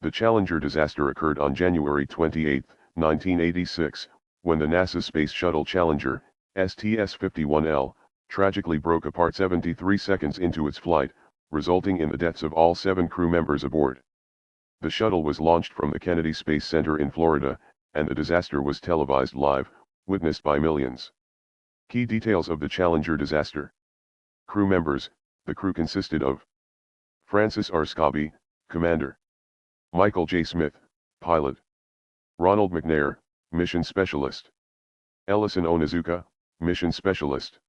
The Challenger disaster occurred on January 28, 1986, when the NASA Space Shuttle Challenger, STS-51L, tragically broke apart 73 seconds into its flight, resulting in the deaths of all 7 crew members aboard. The shuttle was launched from the Kennedy Space Center in Florida, and the disaster was televised live, witnessed by millions. Key details of the Challenger disaster. Crew members. The crew consisted of Francis R. Scobie, Commander; Michael J. Smith, Pilot; Ronald McNair, Mission Specialist; Ellison Onizuka, Mission Specialist;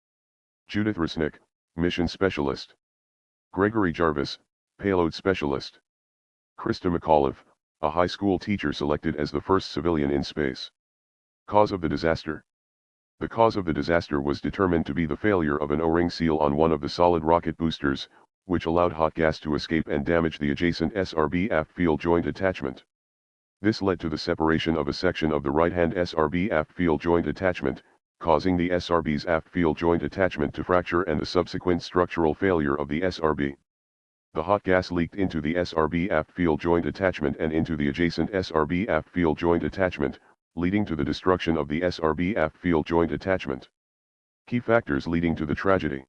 Judith Resnick, Mission Specialist; Gregory Jarvis, Payload Specialist; Krista McAuliffe, a high school teacher selected as the first civilian in space. Cause of the disaster. The cause of the disaster was determined to be the failure of an O-ring seal on one of the solid rocket boosters, which allowed hot gas to escape and damage the adjacent SRB aft field joint attachment. This led to the separation of a section of the right-hand SRB aft field joint attachment, causing the SRB's aft field joint attachment to fracture and the subsequent structural failure of the SRB. The hot gas leaked into the SRB aft field joint attachment and into the adjacent SRB aft field joint attachment, leading to the destruction of the SRB aft field joint attachment. Key factors leading to the tragedy.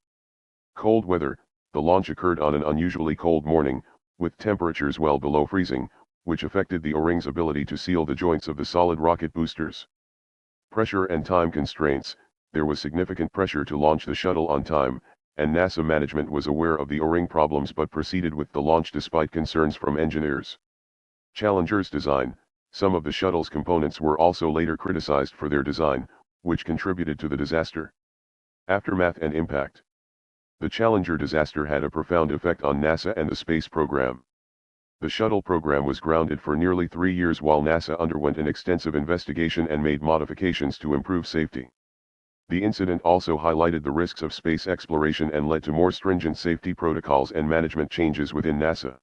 Cold weather. The launch occurred on an unusually cold morning, with temperatures well below freezing, which affected the O-ring's ability to seal the joints of the solid rocket boosters. Pressure and time constraints. There was significant pressure to launch the shuttle on time, and NASA management was aware of the O-ring problems but proceeded with the launch despite concerns from engineers. Challenger's design. Some of the shuttle's components were also later criticized for their design, which contributed to the disaster. Aftermath and impact. The Challenger disaster had a profound effect on NASA and the space program. The shuttle program was grounded for nearly 3 years while NASA underwent an extensive investigation and made modifications to improve safety. The incident also highlighted the risks of space exploration and led to more stringent safety protocols and management changes within NASA.